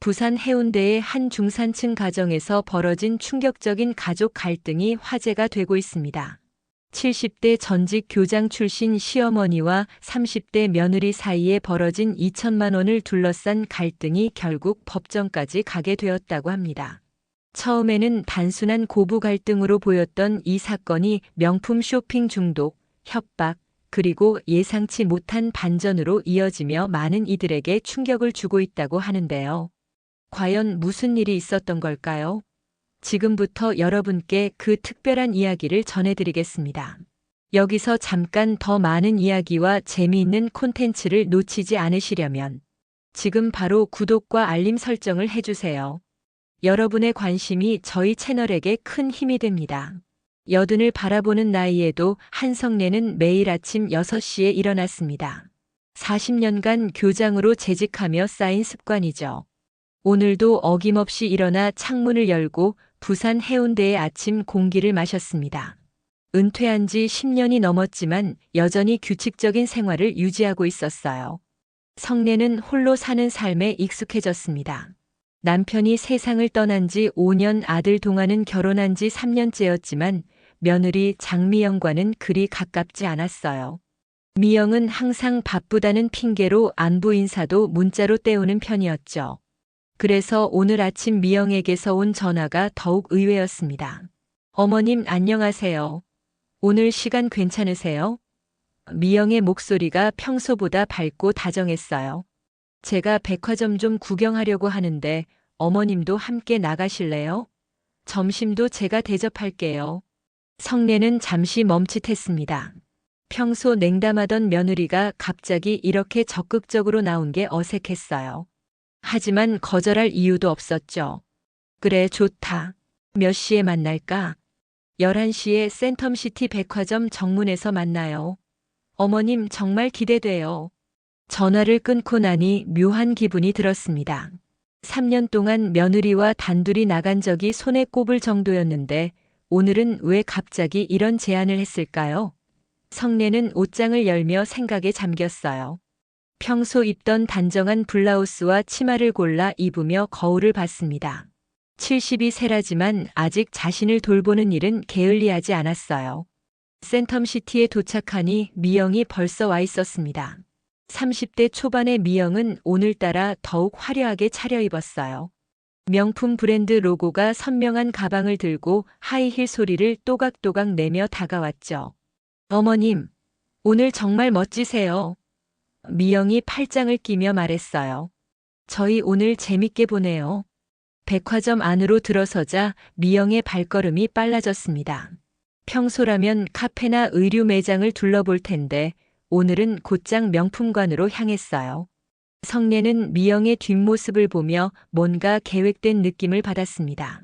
부산 해운대의 한 중산층 가정에서 벌어진 충격적인 가족 갈등이 화제가 되고 있습니다. 70대 전직 교장 출신 시어머니와 30대 며느리 사이에 벌어진 2천만 원을 둘러싼 갈등이 결국 법정까지 가게 되었다고 합니다. 처음에는 단순한 고부 갈등으로 보였던 이 사건이 명품 쇼핑 중독, 협박, 그리고 예상치 못한 반전으로 이어지며 많은 이들에게 충격을 주고 있다고 하는데요. 과연 무슨 일이 있었던 걸까요? 지금부터 여러분께 그 특별한 이야기를 전해드리겠습니다. 여기서 잠깐 더 많은 이야기와 재미있는 콘텐츠를 놓치지 않으시려면 지금 바로 구독과 알림 설정을 해주세요. 여러분의 관심이 저희 채널에게 큰 힘이 됩니다. 여든을 바라보는 나이에도 한성래는 매일 아침 6시에 일어났습니다. 40년간 교장으로 재직하며 쌓인 습관이죠. 오늘도 어김없이 일어나 창문을 열고 부산 해운대의 아침 공기를 마셨습니다. 은퇴한 지 10년이 넘었지만 여전히 규칙적인 생활을 유지하고 있었어요. 성래는 홀로 사는 삶에 익숙해졌습니다. 남편이 세상을 떠난 지 5년, 아들 동아는 결혼한 지 3년째였지만 며느리 장미영과는 그리 가깝지 않았어요. 미영은 항상 바쁘다는 핑계로 안부 인사도 문자로 때우는 편이었죠. 그래서 오늘 아침 미영에게서 온 전화가 더욱 의외였습니다. 어머님 안녕하세요. 오늘 시간 괜찮으세요? 미영의 목소리가 평소보다 밝고 다정했어요. 제가 백화점 좀 구경하려고 하는데 어머님도 함께 나가실래요? 점심도 제가 대접할게요. 성래는 잠시 멈칫했습니다. 평소 냉담하던 며느리가 갑자기 이렇게 적극적으로 나온 게 어색했어요. 하지만 거절할 이유도 없었죠. 그래, 좋다. 몇 시에 만날까? 11시에 센텀시티 백화점 정문에서 만나요. 어머님 정말 기대돼요. 전화를 끊고 나니 묘한 기분이 들었습니다. 3년 동안 며느리와 단둘이 나간 적이 손에 꼽을 정도였는데 오늘은 왜 갑자기 이런 제안을 했을까요? 성래는 옷장을 열며 생각에 잠겼어요. 평소 입던 단정한 블라우스와 치마를 골라 입으며 거울을 봤습니다. 72세라지만 아직 자신을 돌보는 일은 게을리하지 않았어요. 센텀시티에 도착하니 미영이 벌써 와 있었습니다. 30대 초반의 미영은 오늘따라 더욱 화려하게 차려입었어요. 명품 브랜드 로고가 선명한 가방을 들고 하이힐 소리를 또각또각 내며 다가왔죠. 어머님, 오늘 정말 멋지세요. 미영이 팔짱을 끼며 말했어요. 저희 오늘 재밌게 보네요. 백화점 안으로 들어서자 미영의 발걸음이 빨라졌습니다. 평소라면 카페나 의류 매장을 둘러볼 텐데 오늘은 곧장 명품관으로 향했어요. 성래는 미영의 뒷모습을 보며 뭔가 계획된 느낌을 받았습니다.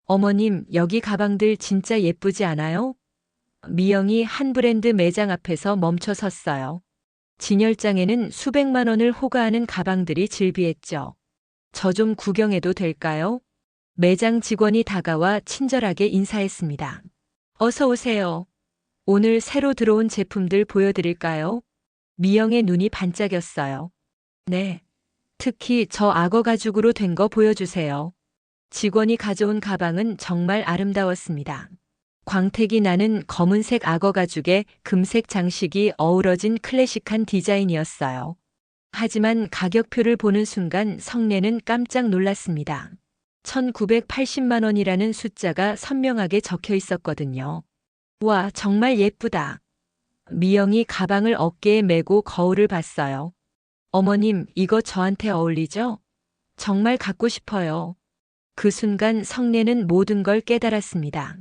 어머님, 여기 가방들 진짜 예쁘지 않아요? 미영이 한 브랜드 매장 앞에서 멈춰 섰어요. 진열장에는 수백만 원을 호가하는 가방들이 즐비했죠. 저 좀 구경해도 될까요? 매장 직원이 다가와 친절하게 인사했습니다. 어서 오세요. 오늘 새로 들어온 제품들 보여드릴까요? 미영의 눈이 반짝였어요. 네. 특히 저 악어 가죽으로 된 거 보여주세요. 직원이 가져온 가방은 정말 아름다웠습니다. 광택이 나는 검은색 악어 가죽에 금색 장식이 어우러진 클래식한 디자인이었어요. 하지만 가격표를 보는 순간 성래는 깜짝 놀랐습니다. 1980만 원이라는 숫자가 선명하게 적혀 있었거든요. 와, 정말 예쁘다. 미영이 가방을 어깨에 메고 거울을 봤어요. 어머님, 이거 저한테 어울리죠? 정말 갖고 싶어요. 그 순간 성래는 모든 걸 깨달았습니다.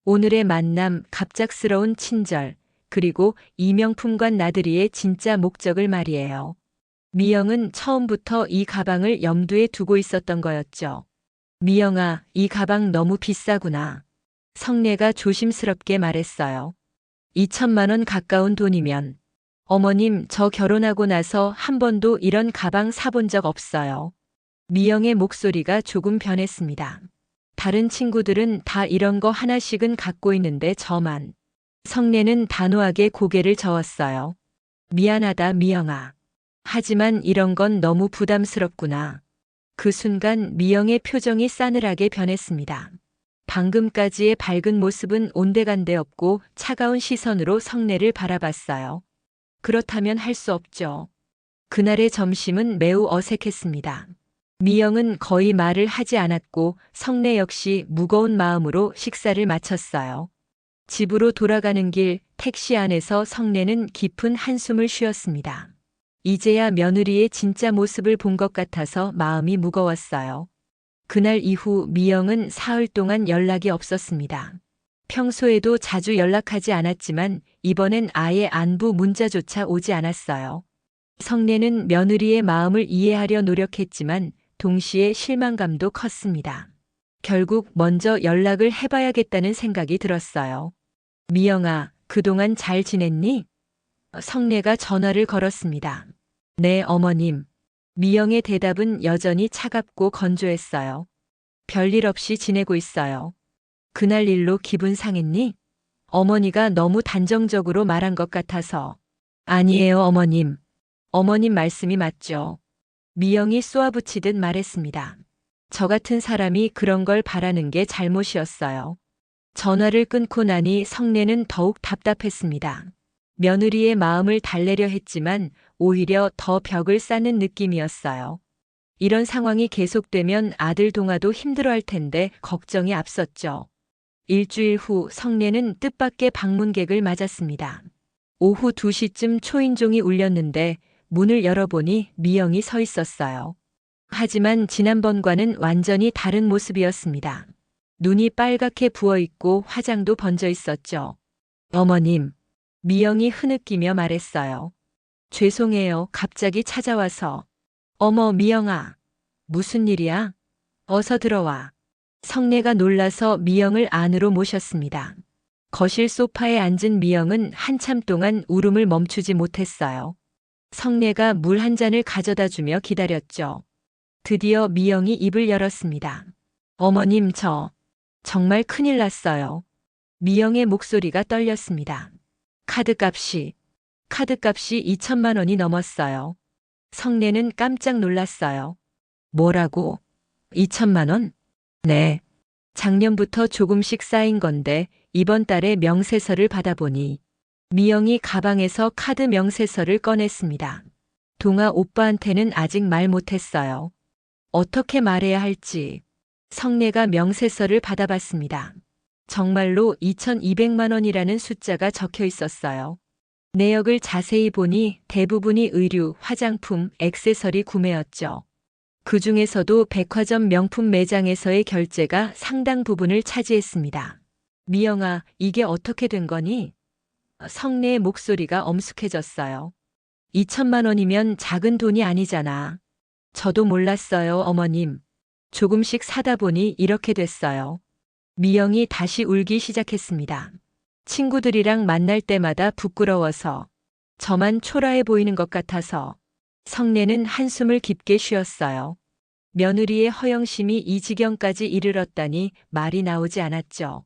오늘의 만남, 갑작스러운 친절, 그리고 이 명품관 나들이의 진짜 목적을 말이에요. 미영은 처음부터 이 가방을 염두에 두고 있었던 거였죠. 미영아, 이 가방 너무 비싸구나. 성래가 조심스럽게 말했어요. 2천만 원 가까운 돈이면. 어머님, 저 결혼하고 나서 한 번도 이런 가방 사본 적 없어요. 미영의 목소리가 조금 변했습니다. 다른 친구들은 다 이런 거 하나씩은 갖고 있는데 저만. 성래는 단호하게 고개를 저었어요. 미안하다, 미영아. 하지만 이런 건 너무 부담스럽구나. 그 순간 미영의 표정이 싸늘하게 변했습니다. 방금까지의 밝은 모습은 온데간데 없고 차가운 시선으로 성내를 바라봤어요. 그렇다면 할 수 없죠. 그날의 점심은 매우 어색했습니다. 미영은 거의 말을 하지 않았고 성내 역시 무거운 마음으로 식사를 마쳤어요. 집으로 돌아가는 길 택시 안에서 성내는 깊은 한숨을 쉬었습니다. 이제야 며느리의 진짜 모습을 본 것 같아서 마음이 무거웠어요. 그날 이후 미영은 사흘 동안 연락이 없었습니다. 평소에도 자주 연락하지 않았지만 이번엔 아예 안부 문자조차 오지 않았어요. 성내는 며느리의 마음을 이해하려 노력했지만 동시에 실망감도 컸습니다. 결국 먼저 연락을 해봐야겠다는 생각이 들었어요. 미영아, 그동안 잘 지냈니? 성내가 전화를 걸었습니다. 네, 어머님. 미영의 대답은 여전히 차갑고 건조했어요. 별일 없이 지내고 있어요. 그날 일로 기분 상했니? 어머니가 너무 단정적으로 말한 것 같아서. 아니에요, 어머님. 어머님 말씀이 맞죠. 미영이 쏘아붙이듯 말했습니다. 저 같은 사람이 그런 걸 바라는 게 잘못이었어요. 전화를 끊고 나니 성내는 더욱 답답했습니다. 며느리의 마음을 달래려 했지만 오히려 더 벽을 쌓는 느낌이었어요. 이런 상황이 계속되면 아들 동아도 힘들어할 텐데 걱정이 앞섰죠. 일주일 후 성내는 뜻밖의 방문객을 맞았습니다. 오후 2시쯤 초인종이 울렸는데 문을 열어보니 미영이 서 있었어요. 하지만 지난번과는 완전히 다른 모습이었습니다. 눈이 빨갛게 부어있고 화장도 번져 있었죠. 어머님, 미영이 흐느끼며 말했어요. 죄송해요, 갑자기 찾아와서. 어머, 미영아. 무슨 일이야? 어서 들어와. 성내가 놀라서 미영을 안으로 모셨습니다. 거실 소파에 앉은 미영은 한참 동안 울음을 멈추지 못했어요. 성내가 물 한 잔을 가져다 주며 기다렸죠. 드디어 미영이 입을 열었습니다. 어머님, 정말 큰일 났어요. 미영의 목소리가 떨렸습니다. 카드값이 2천만 원이 넘었어요. 성내는 깜짝 놀랐어요. 뭐라고? 2천만 원? 네. 작년부터 조금씩 쌓인 건데 이번 달에 명세서를 받아보니 미영이 가방에서 카드 명세서를 꺼냈습니다. 동아 오빠한테는 아직 말 못했어요. 어떻게 말해야 할지. 성내가 명세서를 받아봤습니다. 정말로 2,200만 원이라는 숫자가 적혀 있었어요. 내역을 자세히 보니 대부분이 의류, 화장품, 액세서리 구매였죠. 그 중에서도 백화점 명품 매장에서의 결제가 상당 부분을 차지했습니다. 미영아, 이게 어떻게 된 거니? 성내의 목소리가 엄숙해졌어요. 2천만 원이면 작은 돈이 아니잖아. 저도 몰랐어요, 어머님. 조금씩 사다 보니 이렇게 됐어요. 미영이 다시 울기 시작했습니다. 친구들이랑 만날 때마다 부끄러워서, 저만 초라해 보이는 것 같아서. 성내는 한숨을 깊게 쉬었어요. 며느리의 허영심이 이 지경까지 이르렀다니 말이 나오지 않았죠.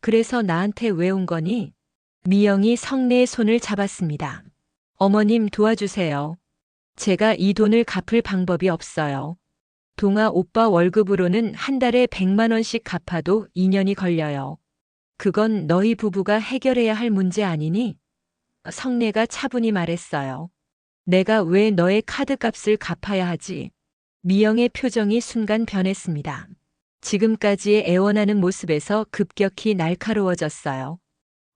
그래서 나한테 왜 온 거니? 미영이 성내의 손을 잡았습니다. 어머님, 도와주세요. 제가 이 돈을 갚을 방법이 없어요. 동아 오빠 월급으로는 한 달에 100만 원씩 갚아도 2년이 걸려요. 그건 너희 부부가 해결해야 할 문제 아니니? 성내가 차분히 말했어요. 내가 왜 너의 카드값을 갚아야 하지? 미영의 표정이 순간 변했습니다. 지금까지의 애원하는 모습에서 급격히 날카로워졌어요.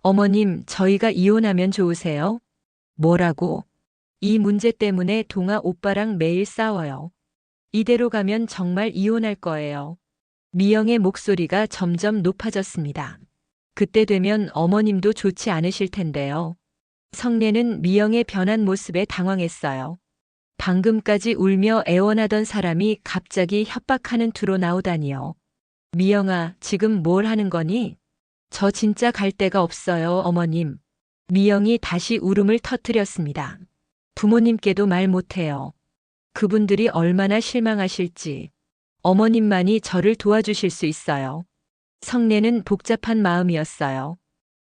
어머님, 저희가 이혼하면 좋으세요? 뭐라고? 이 문제 때문에 동아 오빠랑 매일 싸워요. 이대로 가면 정말 이혼할 거예요. 미영의 목소리가 점점 높아졌습니다. 그때 되면 어머님도 좋지 않으실 텐데요. 성내는 미영의 변한 모습에 당황했어요. 방금까지 울며 애원하던 사람이 갑자기 협박하는 투로 나오다니요. 미영아, 지금 뭘 하는 거니? 저 진짜 갈 데가 없어요, 어머님. 미영이 다시 울음을 터뜨렸습니다. 부모님께도 말 못해요. 그분들이 얼마나 실망하실지. 어머님만이 저를 도와주실 수 있어요. 성내는 복잡한 마음이었어요.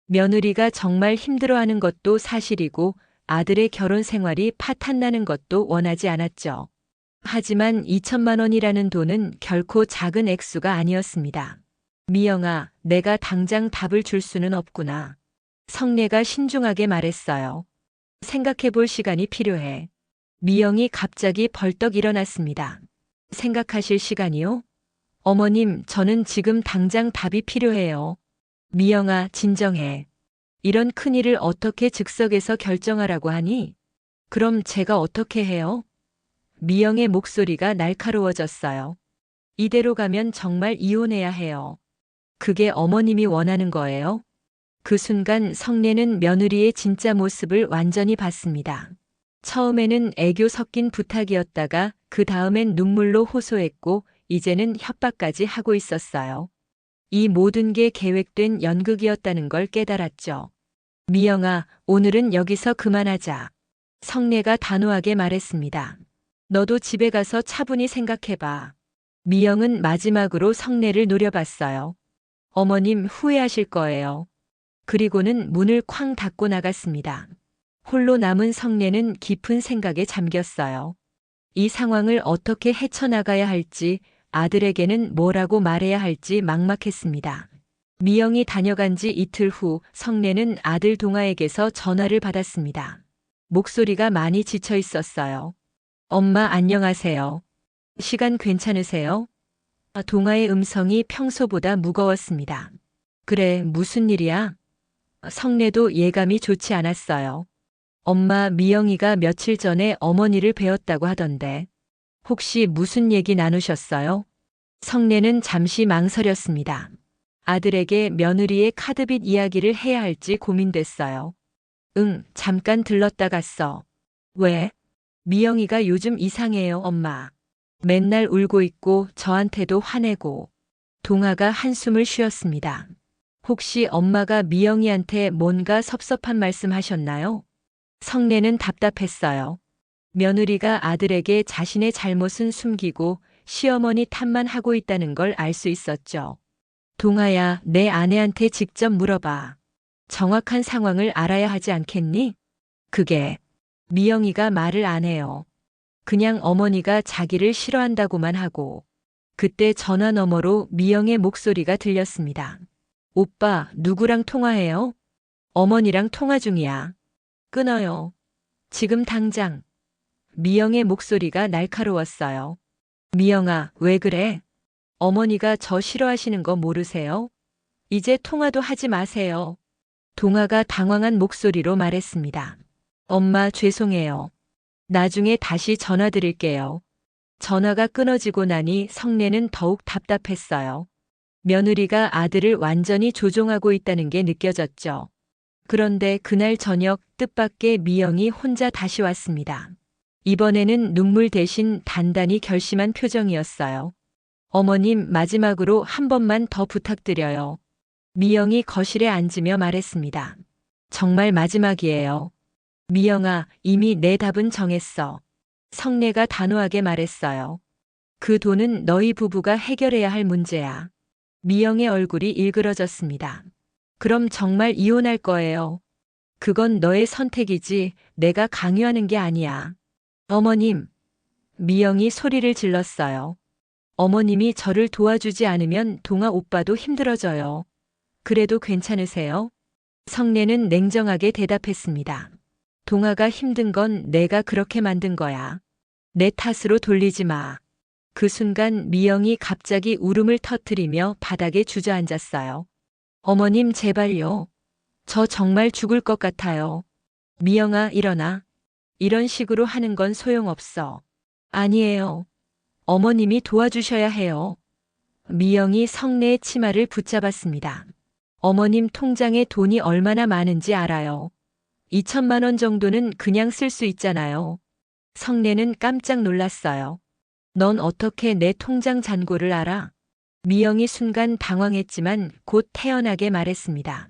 며느리가 정말 힘들어하는 것도 사실이고 아들의 결혼 생활이 파탄나는 것도 원하지 않았죠. 하지만 2천만 원이라는 돈은 결코 작은 액수가 아니었습니다. 미영아, 내가 당장 답을 줄 수는 없구나. 성례가 신중하게 말했어요. 생각해 볼 시간이 필요해. 미영이 갑자기 벌떡 일어났습니다. 생각하실 시간이요? 어머님, 저는 지금 당장 답이 필요해요. 미영아, 진정해. 이런 큰일을 어떻게 즉석에서 결정하라고 하니? 그럼 제가 어떻게 해요? 미영의 목소리가 날카로워졌어요. 이대로 가면 정말 이혼해야 해요. 그게 어머님이 원하는 거예요? 그 순간 성례는 며느리의 진짜 모습을 완전히 봤습니다. 처음에는 애교 섞인 부탁이었다가 그 다음엔 눈물로 호소했고 이제는 협박까지 하고 있었어요. 이 모든 게 계획된 연극이었다는 걸 깨달았죠. 미영아, 오늘은 여기서 그만하자. 성례가 단호하게 말했습니다. 너도 집에 가서 차분히 생각해봐. 미영은 마지막으로 성례를 노려봤어요. 어머님 후회하실 거예요. 그리고는 문을 쾅 닫고 나갔습니다. 홀로 남은 성례는 깊은 생각에 잠겼어요. 이 상황을 어떻게 헤쳐나가야 할지, 아들에게는 뭐라고 말해야 할지 막막했습니다. 미영이 다녀간 지 이틀 후 성례는 아들 동아에게서 전화를 받았습니다. 목소리가 많이 지쳐 있었어요. 엄마 안녕하세요. 시간 괜찮으세요? 동아의 음성이 평소보다 무거웠습니다. 그래, 무슨 일이야? 성례도 예감이 좋지 않았어요. 엄마, 미영이가 며칠 전에 어머니를 뵈었다고 하던데 혹시 무슨 얘기 나누셨어요? 성례는 잠시 망설였습니다. 아들에게 며느리의 카드빚 이야기를 해야 할지 고민됐어요. 응, 잠깐 들렀다 갔어. 왜? 미영이가 요즘 이상해요, 엄마. 맨날 울고 있고 저한테도 화내고. 동아가 한숨을 쉬었습니다. 혹시 엄마가 미영이한테 뭔가 섭섭한 말씀 하셨나요? 성례는 답답했어요. 며느리가 아들에게 자신의 잘못은 숨기고 시어머니 탓만 하고 있다는 걸 알 수 있었죠. 동아야, 내 아내한테 직접 물어봐. 정확한 상황을 알아야 하지 않겠니? 그게 미영이가 말을 안 해요. 그냥 어머니가 자기를 싫어한다고만 하고. 그때 전화 너머로 미영의 목소리가 들렸습니다. 오빠, 누구랑 통화해요? 어머니랑 통화 중이야. 끊어요. 지금 당장. 미영의 목소리가 날카로웠어요. 미영아, 왜 그래? 어머니가 저 싫어하시는 거 모르세요? 이제 통화도 하지 마세요. 동아가 당황한 목소리로 말했습니다. 엄마, 죄송해요. 나중에 다시 전화 드릴게요. 전화가 끊어지고 나니 성례는 더욱 답답했어요. 며느리가 아들을 완전히 조종하고 있다는 게 느껴졌죠. 그런데 그날 저녁 뜻밖의 미영이 혼자 다시 왔습니다. 이번에는 눈물 대신 단단히 결심한 표정이었어요. 어머님, 마지막으로 한 번만 더 부탁드려요. 미영이 거실에 앉으며 말했습니다. 정말 마지막이에요. 미영아, 이미 내 답은 정했어. 성례가 단호하게 말했어요. 그 돈은 너희 부부가 해결해야 할 문제야. 미영의 얼굴이 일그러졌습니다. 그럼 정말 이혼할 거예요. 그건 너의 선택이지 내가 강요하는 게 아니야. 어머님. 미영이 소리를 질렀어요. 어머님이 저를 도와주지 않으면 동아 오빠도 힘들어져요. 그래도 괜찮으세요? 성례는 냉정하게 대답했습니다. 동아가 힘든 건 내가 그렇게 만든 거야. 내 탓으로 돌리지 마. 그 순간 미영이 갑자기 울음을 터뜨리며 바닥에 주저앉았어요. 어머님, 제발요. 저 정말 죽을 것 같아요. 미영아, 일어나. 이런 식으로 하는 건 소용없어. 아니에요. 어머님이 도와주셔야 해요. 미영이 성례의 치마를 붙잡았습니다. 어머님 통장에 돈이 얼마나 많은지 알아요. 2천만 원 정도는 그냥 쓸 수 있잖아요. 성례는 깜짝 놀랐어요. 넌 어떻게 내 통장 잔고를 알아? 미영이 순간 당황했지만 곧 태연하게 말했습니다.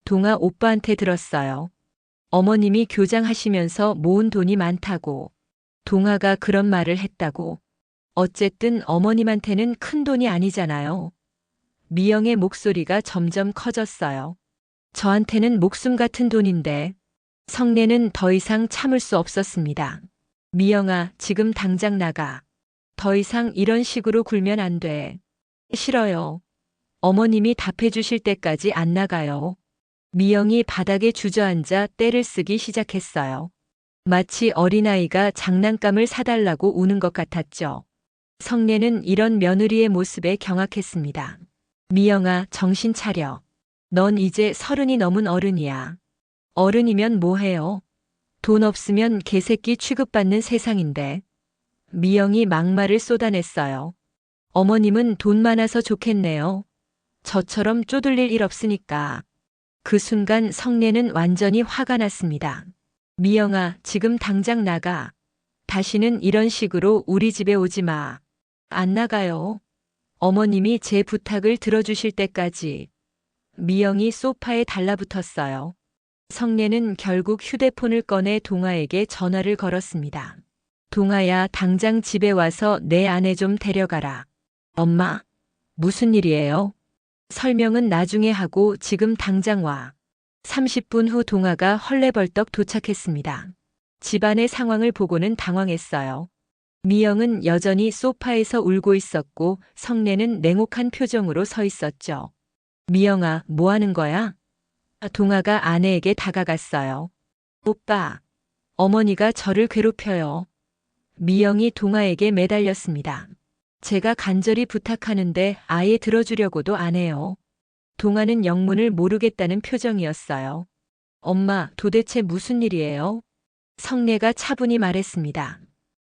동아 오빠한테 들었어요. 어머님이 교장하시면서 모은 돈이 많다고. 동아가 그런 말을 했다고. 어쨌든 어머님한테는 큰 돈이 아니잖아요. 미영의 목소리가 점점 커졌어요. 저한테는 목숨 같은 돈인데. 성례는 더 이상 참을 수 없었습니다. 미영아, 지금 당장 나가. 더 이상 이런 식으로 굴면 안 돼. 싫어요. 어머님이 답해 주실 때까지 안 나가요. 미영이 바닥에 주저앉아 떼를 쓰기 시작했어요. 마치 어린아이가 장난감을 사달라고 우는 것 같았죠. 성례는 이런 며느리의 모습에 경악했습니다. 미영아, 정신 차려. 넌 이제 30이 넘은 어른이야. 어른이면 뭐해요? 돈 없으면 개새끼 취급받는 세상인데. 미영이 막말을 쏟아냈어요. 어머님은 돈 많아서 좋겠네요. 저처럼 쪼들릴 일 없으니까. 그 순간 성례는 완전히 화가 났습니다. 미영아, 지금 당장 나가. 다시는 이런 식으로 우리 집에 오지 마. 안 나가요. 어머님이 제 부탁을 들어주실 때까지. 미영이 소파에 달라붙었어요. 성례는 결국 휴대폰을 꺼내 동아에게 전화를 걸었습니다. 동아야, 당장 집에 와서 내 아내 좀 데려가라. 엄마, 무슨 일이에요? 설명은 나중에 하고 지금 당장 와. 30분 후 동아가 헐레벌떡 도착했습니다. 집안의 상황을 보고는 당황했어요. 미영은 여전히 소파에서 울고 있었고 성례는 냉혹한 표정으로 서 있었죠. 미영아, 뭐 하는 거야? 동아가 아내에게 다가갔어요. 오빠, 어머니가 저를 괴롭혀요. 미영이 동아에게 매달렸습니다. 제가 간절히 부탁하는데 아예 들어주려고도 안 해요. 동아는 영문을 모르겠다는 표정이었어요. 엄마, 도대체 무슨 일이에요? 성례가 차분히 말했습니다.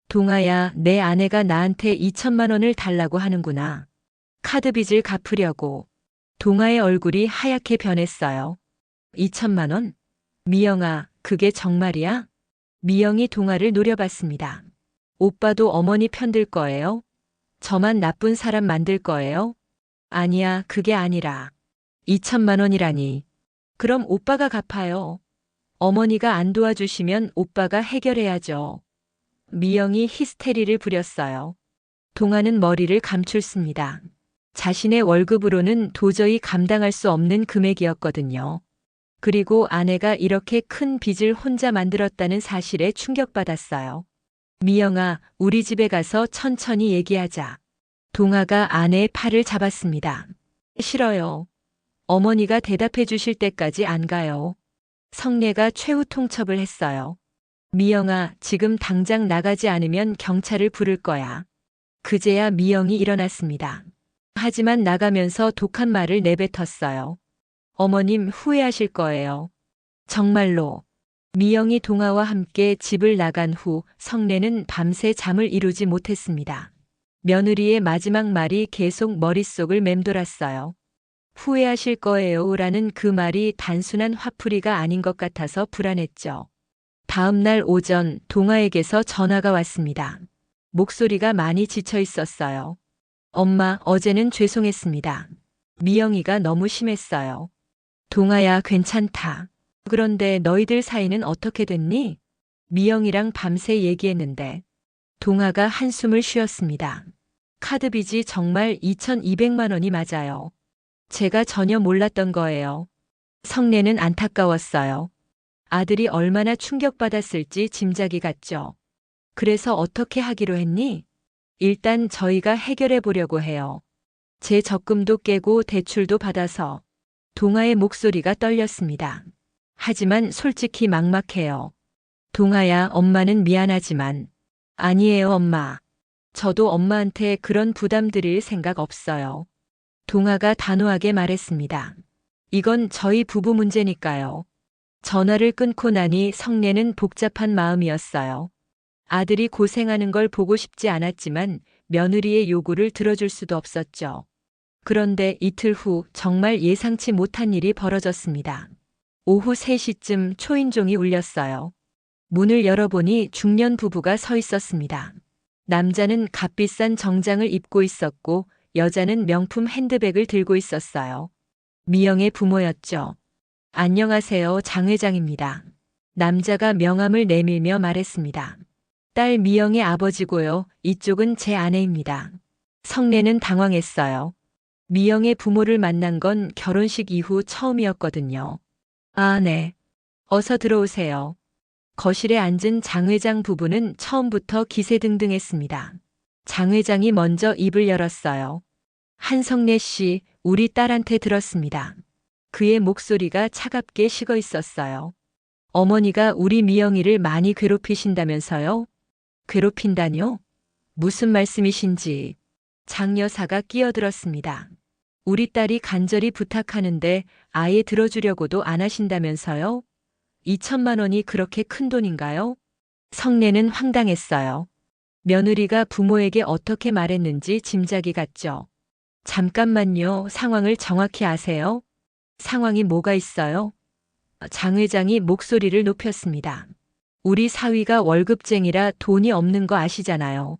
동아야, 내 아내가 나한테 2천만 원을 달라고 하는구나. 카드 빚을 갚으려고. 동아의 얼굴이 하얗게 변했어요. 2천만 원? 미영아, 그게 정말이야? 미영이 동아를 노려봤습니다. 오빠도 어머니 편들 거예요? 저만 나쁜 사람 만들 거예요? 아니야, 그게 아니라. 2천만 원이라니. 그럼 오빠가 갚아요. 어머니가 안 도와주시면 오빠가 해결해야죠. 미영이 히스테리를 부렸어요. 동아는 머리를 감췄습니다. 자신의 월급으로는 도저히 감당할 수 없는 금액이었거든요. 그리고 아내가 이렇게 큰 빚을 혼자 만들었다는 사실에 충격받았어요. 미영아, 우리 집에 가서 천천히 얘기하자. 동아가 아내의 팔을 잡았습니다. 싫어요. 어머니가 대답해 주실 때까지 안 가요. 성례가 최후 통첩을 했어요. 미영아, 지금 당장 나가지 않으면 경찰을 부를 거야. 그제야 미영이 일어났습니다. 하지만 나가면서 독한 말을 내뱉었어요. 어머님 후회하실 거예요. 정말로. 미영이 동아와 함께 집을 나간 후 성례는 밤새 잠을 이루지 못했습니다. 며느리의 마지막 말이 계속 머릿속을 맴돌았어요. 후회하실 거예요 라는 그 말이 단순한 화풀이가 아닌 것 같아서 불안했죠. 다음 날 오전 동아에게서 전화가 왔습니다. 목소리가 많이 지쳐 있었어요. 엄마, 어제는 죄송했습니다. 미영이가 너무 심했어요. 동아야, 괜찮다. 그런데 너희들 사이는 어떻게 됐니? 미영이랑 밤새 얘기했는데. 동아가 한숨을 쉬었습니다. 카드 빚이 정말 2,200만 원이 맞아요. 제가 전혀 몰랐던 거예요. 성례는 안타까웠어요. 아들이 얼마나 충격받았을지 짐작이 갔죠. 그래서 어떻게 하기로 했니? 일단 저희가 해결해 보려고 해요. 제 적금도 깨고 대출도 받아서. 동아의 목소리가 떨렸습니다. 하지만 솔직히 막막해요. 동아야, 엄마는 미안하지만. 아니에요, 엄마. 저도 엄마한테 그런 부담 드릴 생각 없어요. 동아가 단호하게 말했습니다. 이건 저희 부부 문제니까요. 전화를 끊고 나니 성례는 복잡한 마음이었어요. 아들이 고생하는 걸 보고 싶지 않았지만 며느리의 요구를 들어줄 수도 없었죠. 그런데 이틀 후 정말 예상치 못한 일이 벌어졌습니다. 오후 3시쯤 초인종이 울렸어요. 문을 열어보니 중년 부부가 서 있었습니다. 남자는 값비싼 정장을 입고 있었고 여자는 명품 핸드백을 들고 있었어요. 미영의 부모였죠. 안녕하세요, 장 회장입니다. 남자가 명함을 내밀며 말했습니다. 딸 미영의 아버지고요. 이쪽은 제 아내입니다. 성례는 당황했어요. 미영의 부모를 만난 건 결혼식 이후 처음이었거든요. 아, 네. 어서 들어오세요. 거실에 앉은 장 회장 부부는 처음부터 기세등등했습니다. 장 회장이 먼저 입을 열었어요. 한성래 씨, 우리 딸한테 들었습니다. 그의 목소리가 차갑게 식어 있었어요. 어머니가 우리 미영이를 많이 괴롭히신다면서요? 괴롭힌다뇨? 무슨 말씀이신지. 장 여사가 끼어들었습니다. 우리 딸이 간절히 부탁하는데 아예 들어주려고도 안 하신다면서요? 2천만 원이 그렇게 큰 돈인가요? 성례는 황당했어요. 며느리가 부모에게 어떻게 말했는지 짐작이 갔죠. 잠깐만요. 상황을 정확히 아세요? 상황이 뭐가 있어요? 장 회장이 목소리를 높였습니다. 우리 사위가 월급쟁이라 돈이 없는 거 아시잖아요.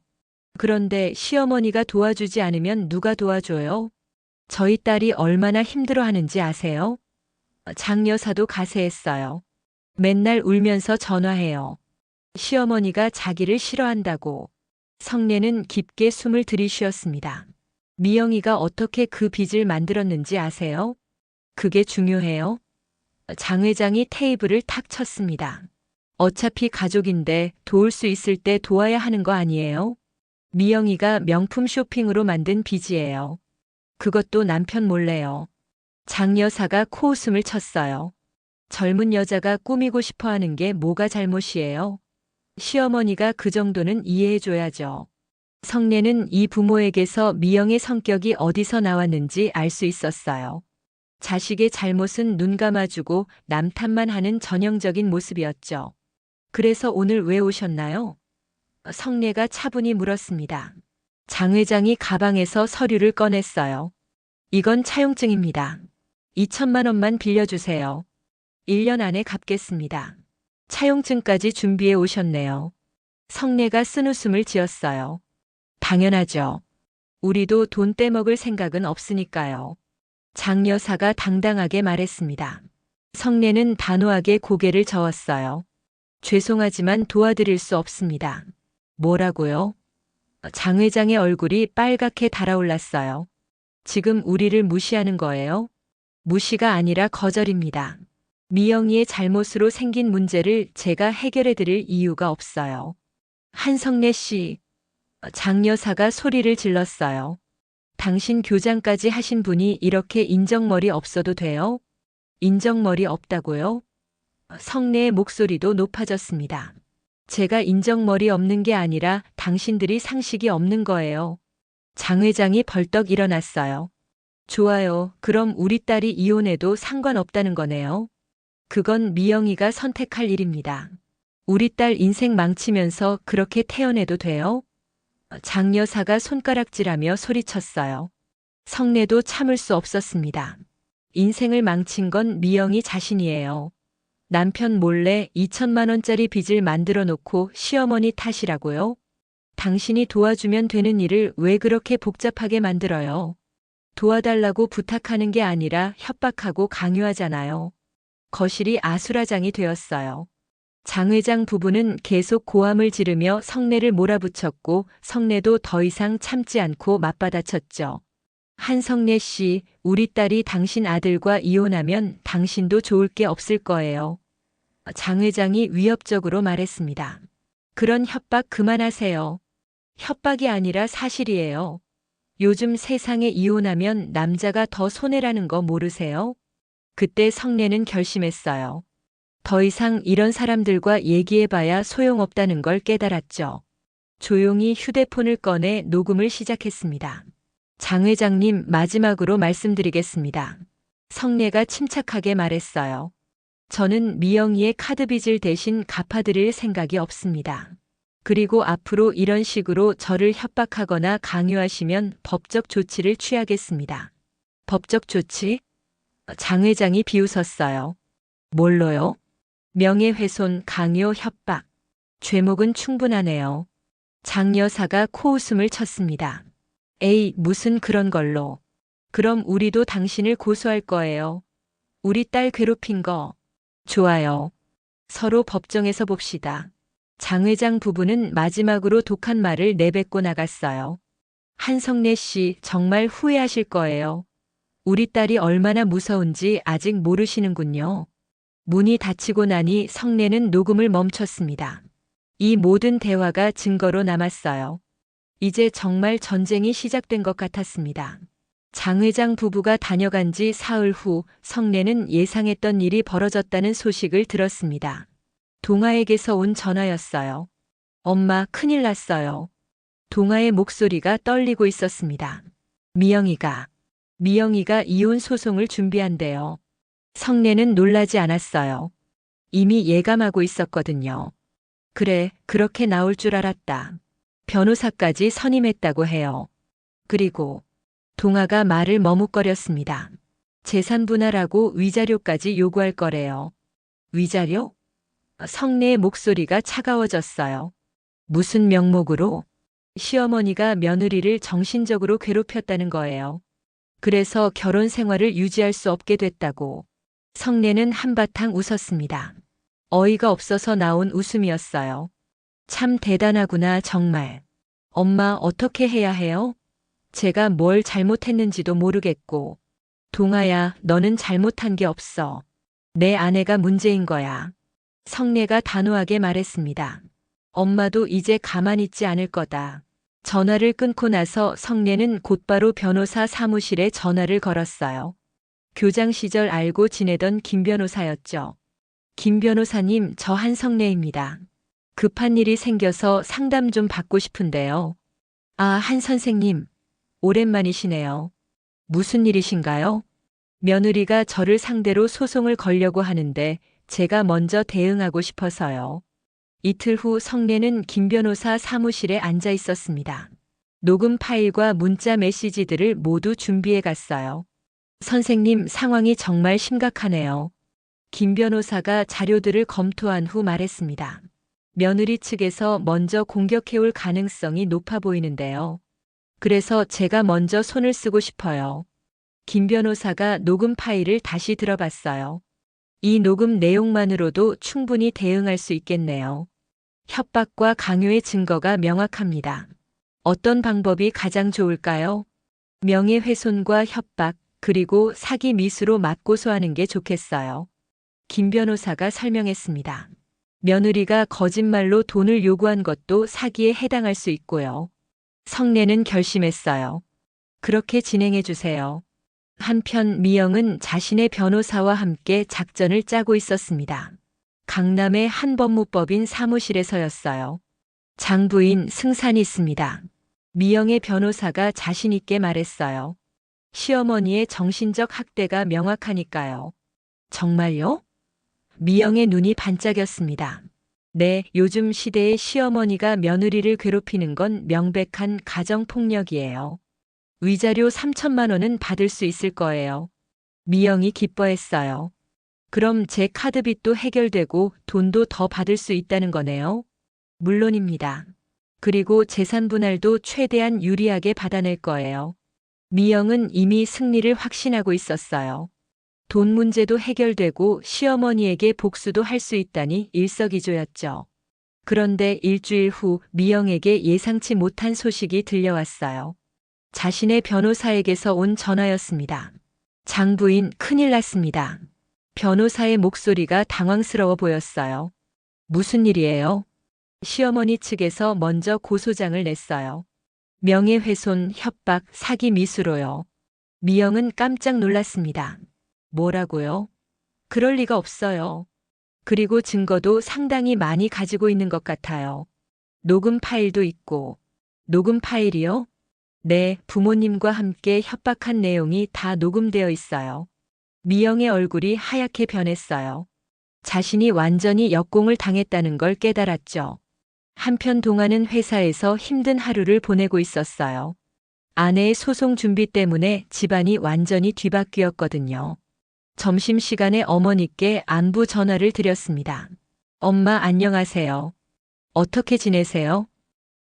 그런데 시어머니가 도와주지 않으면 누가 도와줘요? 저희 딸이 얼마나 힘들어하는지 아세요? 장 여사도 가세했어요. 맨날 울면서 전화해요. 시어머니가 자기를 싫어한다고. 성례는 깊게 숨을 들이쉬었습니다. 미영이가 어떻게 그 빚을 만들었는지 아세요? 그게 중요해요. 장 회장이 테이블을 탁 쳤습니다. 어차피 가족인데 도울 수 있을 때 도와야 하는 거 아니에요? 미영이가 명품 쇼핑으로 만든 빚이에요. 그것도 남편 몰래요. 장 여사가 코웃음을 쳤어요. 젊은 여자가 꾸미고 싶어 하는 게 뭐가 잘못이에요? 시어머니가 그 정도는 이해해줘야죠. 성례는 이 부모에게서 미영의 성격이 어디서 나왔는지 알 수 있었어요. 자식의 잘못은 눈 감아주고 남 탓만 하는 전형적인 모습이었죠. 그래서 오늘 왜 오셨나요? 성례가 차분히 물었습니다. 장 회장이 가방에서 서류를 꺼냈어요. 이건 차용증입니다. 2천만 원만 빌려주세요. 1년 안에 갚겠습니다. 차용증까지 준비해 오셨네요. 성례가 쓴웃음을 지었어요. 당연하죠. 우리도 돈 떼먹을 생각은 없으니까요. 장 여사가 당당하게 말했습니다. 성례는 단호하게 고개를 저었어요. 죄송하지만 도와드릴 수 없습니다. 뭐라고요? 장 회장의 얼굴이 빨갛게 달아올랐어요. 지금 우리를 무시하는 거예요? 무시가 아니라 거절입니다. 미영이의 잘못으로 생긴 문제를 제가 해결해 드릴 이유가 없어요. 한성래 씨, 장 여사가 소리를 질렀어요. 당신 교장까지 하신 분이 이렇게 인정머리 없어도 돼요? 인정머리 없다고요? 성례의 목소리도 높아졌습니다. 제가 인정머리 없는 게 아니라 당신들이 상식이 없는 거예요. 장 회장이 벌떡 일어났어요. 좋아요. 그럼 우리 딸이 이혼해도 상관없다는 거네요. 그건 미영이가 선택할 일입니다. 우리 딸 인생 망치면서 그렇게 태어내도 돼요? 장 여사가 손가락질하며 소리쳤어요. 성례도 참을 수 없었습니다. 인생을 망친 건 미영이 자신이에요. 남편 몰래 2천만 원짜리 빚을 만들어 놓고 시어머니 탓이라고요? 당신이 도와주면 되는 일을 왜 그렇게 복잡하게 만들어요? 도와달라고 부탁하는 게 아니라 협박하고 강요하잖아요. 거실이 아수라장이 되었어요. 장 회장 부부는 계속 고함을 지르며 성례를 몰아붙였고 성례도 더 이상 참지 않고 맞받아쳤죠. 한성례 씨, 우리 딸이 당신 아들과 이혼하면 당신도 좋을 게 없을 거예요. 장 회장이 위협적으로 말했습니다. 그런 협박 그만하세요. 협박이 아니라 사실이에요. 요즘 세상에 이혼하면 남자가 더 손해라는 거 모르세요? 그때 성례는 결심했어요. 더 이상 이런 사람들과 얘기해봐야 소용없다는 걸 깨달았죠. 조용히 휴대폰을 꺼내 녹음을 시작했습니다. 장 회장님, 마지막으로 말씀드리겠습니다. 성례가 침착하게 말했어요. 저는 미영이의 카드 빚을 대신 갚아드릴 생각이 없습니다. 그리고 앞으로 이런 식으로 저를 협박하거나 강요하시면 법적 조치를 취하겠습니다. 법적 조치? 장 회장이 비웃었어요. 뭘로요? 명예훼손, 강요, 협박. 죄목은 충분하네요. 장 여사가 코웃음을 쳤습니다. 에이, 무슨 그런 걸로. 그럼 우리도 당신을 고소할 거예요. 우리 딸 괴롭힌 거. 좋아요. 서로 법정에서 봅시다. 장 회장 부부는 마지막으로 독한 말을 내뱉고 나갔어요. 한성례 씨, 정말 후회하실 거예요. 우리 딸이 얼마나 무서운지 아직 모르시는군요. 문이 닫히고 나니 성례는 녹음을 멈췄습니다. 이 모든 대화가 증거로 남았어요. 이제 정말 전쟁이 시작된 것 같았습니다. 장 회장 부부가 다녀간 지 사흘 후 성례는 예상했던 일이 벌어졌다는 소식을 들었습니다. 동아에게서 온 전화였어요. 엄마, 큰일 났어요. 동아의 목소리가 떨리고 있었습니다. 미영이가 이혼 소송을 준비한대요. 성례는 놀라지 않았어요. 이미 예감하고 있었거든요. 그래, 그렇게 나올 줄 알았다. 변호사까지 선임했다고 해요. 그리고 동아가 말을 머뭇거렸습니다. 재산 분할하고 위자료까지 요구할 거래요. 위자료? 성례의 목소리가 차가워졌어요. 무슨 명목으로? 시어머니가 며느리를 정신적으로 괴롭혔다는 거예요. 그래서 결혼 생활을 유지할 수 없게 됐다고. 성례는 한바탕 웃었습니다. 어이가 없어서 나온 웃음이었어요. 참 대단하구나, 정말. 엄마, 어떻게 해야 해요? 제가 뭘 잘못했는지도 모르겠고. 동아야, 너는 잘못한 게 없어. 내 아내가 문제인 거야. 성례가 단호하게 말했습니다. 엄마도 이제 가만히 있지 않을 거다. 전화를 끊고 나서 성례는 곧바로 변호사 사무실에 전화를 걸었어요. 교장 시절 알고 지내던 김 변호사였죠. 김 변호사님, 저 한성례입니다. 급한 일이 생겨서 상담 좀 받고 싶은데요. 아, 한 선생님. 오랜만이시네요. 무슨 일이신가요? 며느리가 저를 상대로 소송을 걸려고 하는데 제가 먼저 대응하고 싶어서요. 이틀 후 성례는 김 변호사 사무실에 앉아 있었습니다. 녹음 파일과 문자 메시지들을 모두 준비해 갔어요. 선생님, 상황이 정말 심각하네요. 김 변호사가 자료들을 검토한 후 말했습니다. 며느리 측에서 먼저 공격해올 가능성이 높아 보이는데요. 그래서 제가 먼저 손을 쓰고 싶어요. 김 변호사가 녹음 파일을 다시 들어봤어요. 이 녹음 내용만으로도 충분히 대응할 수 있겠네요. 협박과 강요의 증거가 명확합니다. 어떤 방법이 가장 좋을까요? 명예훼손과 협박, 그리고 사기 미수로 맞고소하는 게 좋겠어요. 김 변호사가 설명했습니다. 며느리가 거짓말로 돈을 요구한 것도 사기에 해당할 수 있고요. 성례는 결심했어요. 그렇게 진행해 주세요. 한편 미영은 자신의 변호사와 함께 작전을 짜고 있었습니다. 강남의 한 법무법인 사무실에서였어요. 장부인 승산이 있습니다. 미영의 변호사가 자신 있게 말했어요. 시어머니의 정신적 학대가 명확하니까요. 정말요? 미영의 눈이 반짝였습니다. 네, 요즘 시대의 시어머니가 며느리를 괴롭히는 건 명백한 가정폭력이에요. 위자료 3천만 원은 받을 수 있을 거예요. 미영이 기뻐했어요. 그럼 제 카드빚도 해결되고 돈도 더 받을 수 있다는 거네요. 물론입니다. 그리고 재산 분할도 최대한 유리하게 받아낼 거예요. 미영은 이미 승리를 확신하고 있었어요. 돈 문제도 해결되고 시어머니에게 복수도 할 수 있다니 일석이조였죠. 그런데 일주일 후 미영에게 예상치 못한 소식이 들려왔어요. 자신의 변호사에게서 온 전화였습니다. 장부인, 큰일 났습니다. 변호사의 목소리가 당황스러워 보였어요. 무슨 일이에요? 시어머니 측에서 먼저 고소장을 냈어요. 명예훼손, 협박, 사기 미수로요. 미영은 깜짝 놀랐습니다. 뭐라고요? 그럴 리가 없어요. 그리고 증거도 상당히 많이 가지고 있는 것 같아요. 녹음 파일도 있고. 녹음 파일이요? 네, 부모님과 함께 협박한 내용이 다 녹음되어 있어요. 미영의 얼굴이 하얗게 변했어요. 자신이 완전히 역공을 당했다는 걸 깨달았죠. 한편 동아는 회사에서 힘든 하루를 보내고 있었어요. 아내의 소송 준비 때문에 집안이 완전히 뒤바뀌었거든요. 점심시간에 어머니께 안부 전화를 드렸습니다. 엄마, 안녕하세요. 어떻게 지내세요?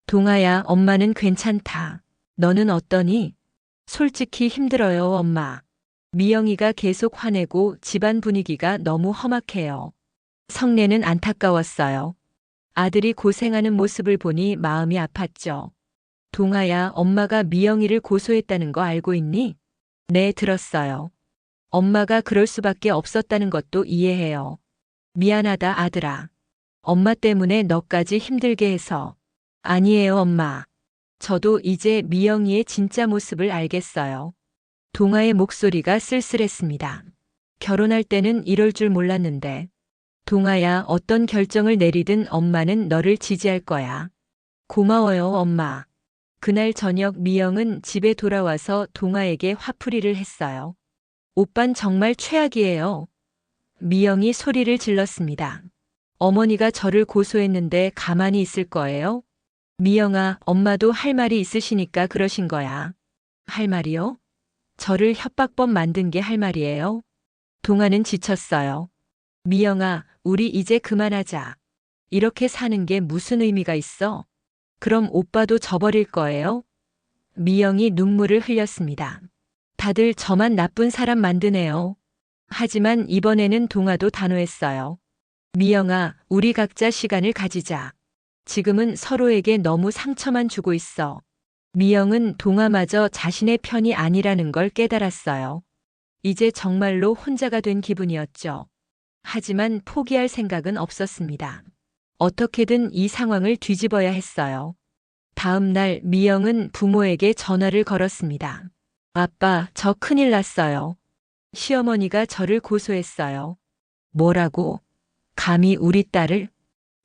동아야, 엄마는 괜찮다. 너는 어떠니? 솔직히 힘들어요, 엄마. 미영이가 계속 화내고 집안 분위기가 너무 험악해요. 성례는 안타까웠어요. 아들이 고생하는 모습을 보니 마음이 아팠죠. 동아야, 엄마가 미영이를 고소했다는 거 알고 있니? 네, 들었어요. 엄마가 그럴 수밖에 없었다는 것도 이해해요. 미안하다, 아들아. 엄마 때문에 너까지 힘들게 해서. 아니에요, 엄마. 저도 이제 미영이의 진짜 모습을 알겠어요. 동아의 목소리가 쓸쓸했습니다. 결혼할 때는 이럴 줄 몰랐는데. 동아야, 어떤 결정을 내리든 엄마는 너를 지지할 거야. 고마워요, 엄마. 그날 저녁 미영은 집에 돌아와서 동아에게 화풀이를 했어요. 오빤 정말 최악이에요. 미영이 소리를 질렀습니다. 어머니가 저를 고소했는데 가만히 있을 거예요? 미영아, 엄마도 할 말이 있으시니까 그러신 거야. 할 말이요? 저를 협박범 만든 게 할 말이에요? 동아는 지쳤어요. 미영아, 우리 이제 그만하자. 이렇게 사는 게 무슨 의미가 있어? 그럼 오빠도 져버릴 거예요? 미영이 눈물을 흘렸습니다. 다들 저만 나쁜 사람 만드네요. 하지만 이번에는 동아도 단호했어요. 미영아, 우리 각자 시간을 가지자. 지금은 서로에게 너무 상처만 주고 있어. 미영은 동아마저 자신의 편이 아니라는 걸 깨달았어요. 이제 정말로 혼자가 된 기분이었죠. 하지만 포기할 생각은 없었습니다. 어떻게든 이 상황을 뒤집어야 했어요. 다음 날 미영은 부모에게 전화를 걸었습니다. 아빠, 저 큰일 났어요. 시어머니가 저를 고소했어요. 뭐라고? 감히 우리 딸을?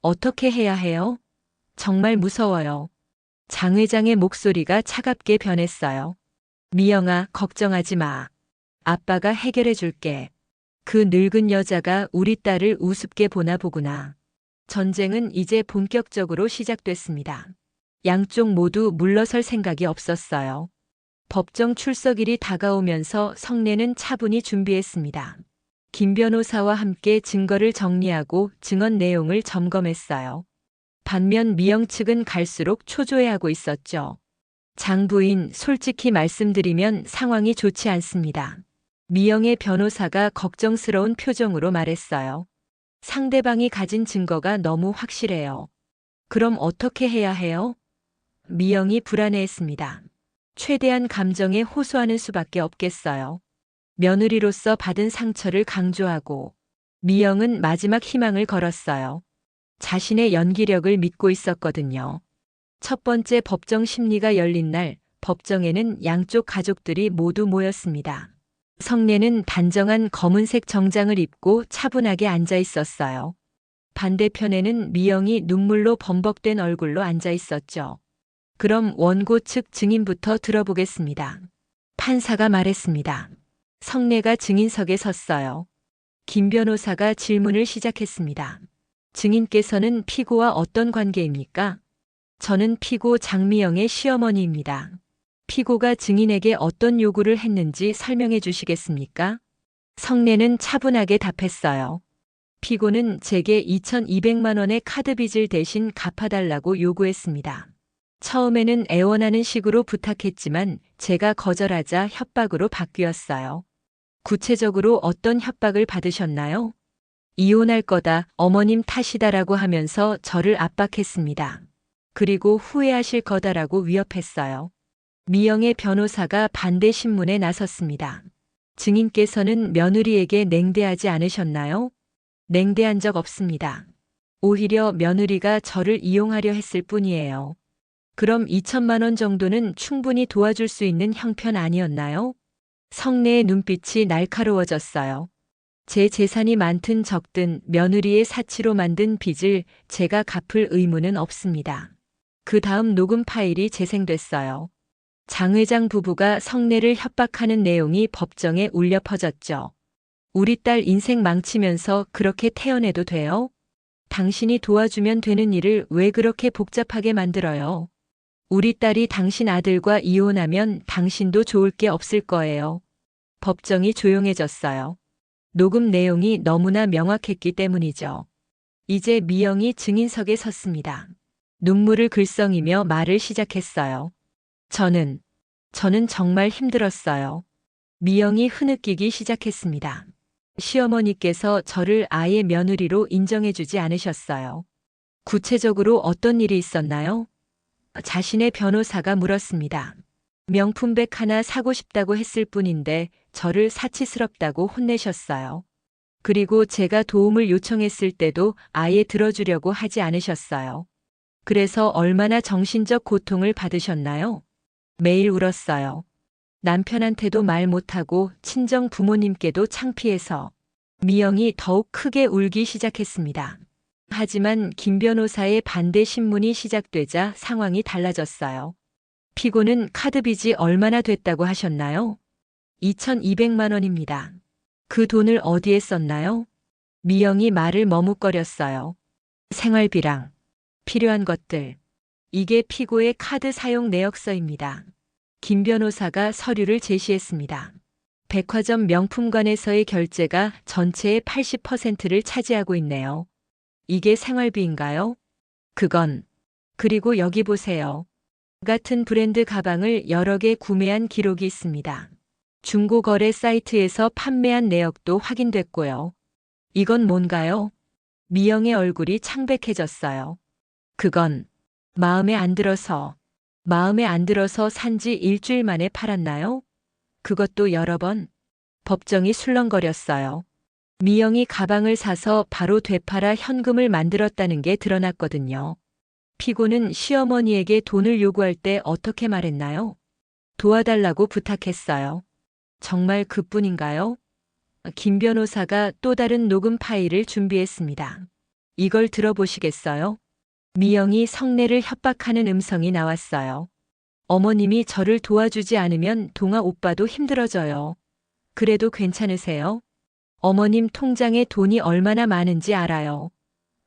어떻게 해야 해요? 정말 무서워요. 장 회장의 목소리가 차갑게 변했어요. 미영아, 걱정하지 마. 아빠가 해결해 줄게. 그 늙은 여자가 우리 딸을 우습게 보나 보구나. 전쟁은 이제 본격적으로 시작됐습니다. 양쪽 모두 물러설 생각이 없었어요. 법정 출석일이 다가오면서 성내는 차분히 준비했습니다. 김 변호사와 함께 증거를 정리하고 증언 내용을 점검했어요. 반면 미영 측은 갈수록 초조해하고 있었죠. 장 부인, 솔직히 말씀드리면 상황이 좋지 않습니다. 미영의 변호사가 걱정스러운 표정으로 말했어요. 상대방이 가진 증거가 너무 확실해요. 그럼 어떻게 해야 해요? 미영이 불안해했습니다. 최대한 감정에 호소하는 수밖에 없겠어요. 며느리로서 받은 상처를 강조하고 미영은 마지막 희망을 걸었어요. 자신의 연기력을 믿고 있었거든요. 첫 번째 법정 심리가 열린 날 법정에는 양쪽 가족들이 모두 모였습니다. 성례는 단정한 검은색 정장을 입고 차분하게 앉아 있었어요. 반대편에는 미영이 눈물로 범벅된 얼굴로 앉아 있었죠. 그럼 원고 측 증인부터 들어보겠습니다. 판사가 말했습니다. 성례가 증인석에 섰어요. 김 변호사가 질문을 시작했습니다. 증인께서는 피고와 어떤 관계입니까? 저는 피고 장미영의 시어머니입니다. 피고가 증인에게 어떤 요구를 했는지 설명해 주시겠습니까? 성례는 차분하게 답했어요. 피고는 제게 2,200만 원의 카드 빚을 대신 갚아달라고 요구했습니다. 처음에는 애원하는 식으로 부탁했지만 제가 거절하자 협박으로 바뀌었어요. 구체적으로 어떤 협박을 받으셨나요? 이혼할 거다, 어머님 탓이다라고 하면서 저를 압박했습니다. 그리고 후회하실 거다라고 위협했어요. 미영의 변호사가 반대 신문에 나섰습니다. 증인께서는 며느리에게 냉대하지 않으셨나요? 냉대한 적 없습니다. 오히려 며느리가 저를 이용하려 했을 뿐이에요. 그럼 2천만 원 정도는 충분히 도와줄 수 있는 형편 아니었나요? 성례의 눈빛이 날카로워졌어요. 제 재산이 많든 적든 며느리의 사치로 만든 빚을 제가 갚을 의무는 없습니다. 그 다음 녹음 파일이 재생됐어요. 장 회장 부부가 성례를 협박하는 내용이 법정에 울려 퍼졌죠. 우리 딸 인생 망치면서 그렇게 태어내도 돼요? 당신이 도와주면 되는 일을 왜 그렇게 복잡하게 만들어요? 우리 딸이 당신 아들과 이혼하면 당신도 좋을 게 없을 거예요. 법정이 조용해졌어요. 녹음 내용이 너무나 명확했기 때문이죠. 이제 미영이 증인석에 섰습니다. 눈물을 글썽이며 말을 시작했어요. 저는 정말 힘들었어요. 미영이 흐느끼기 시작했습니다. 시어머니께서 저를 아예 며느리로 인정해주지 않으셨어요. 구체적으로 어떤 일이 있었나요? 자신의 변호사가 물었습니다. 명품백 하나 사고 싶다고 했을 뿐인데 저를 사치스럽다고 혼내셨어요. 그리고 제가 도움을 요청했을 때도 아예 들어주려고 하지 않으셨어요. 그래서 얼마나 정신적 고통을 받으셨나요? 매일 울었어요. 남편한테도 말 못하고 친정 부모님께도 창피해서 미영이 더욱 크게 울기 시작했습니다. 하지만 김 변호사의 반대 신문이 시작되자 상황이 달라졌어요. 피고는 카드 빚이 얼마나 됐다고 하셨나요? 2,200만 원입니다. 그 돈을 어디에 썼나요? 미영이 말을 머뭇거렸어요. 생활비랑 필요한 것들. 이게 피고의 카드 사용 내역서입니다. 김 변호사가 서류를 제시했습니다. 백화점 명품관에서의 결제가 전체의 80%를 차지하고 있네요. 이게 생활비인가요? 그건. 그리고 여기 보세요. 같은 브랜드 가방을 여러 개 구매한 기록이 있습니다. 중고거래 사이트에서 판매한 내역도 확인됐고요. 이건 뭔가요? 미영의 얼굴이 창백해졌어요. 그건 마음에 안 들어서 산지 일주일 만에 팔았나요? 그것도 여러 번. 법정이 술렁거렸어요. 미영이 가방을 사서 바로 되팔아 현금을 만들었다는 게 드러났거든요. 피고는 시어머니에게 돈을 요구할 때 어떻게 말했나요? 도와달라고 부탁했어요. 정말 그뿐인가요? 김 변호사가 또 다른 녹음 파일을 준비했습니다. 이걸 들어보시겠어요? 미영이 성내를 협박하는 음성이 나왔어요. 어머님이 저를 도와주지 않으면 동아 오빠도 힘들어져요. 그래도 괜찮으세요? 어머님 통장에 돈이 얼마나 많은지 알아요.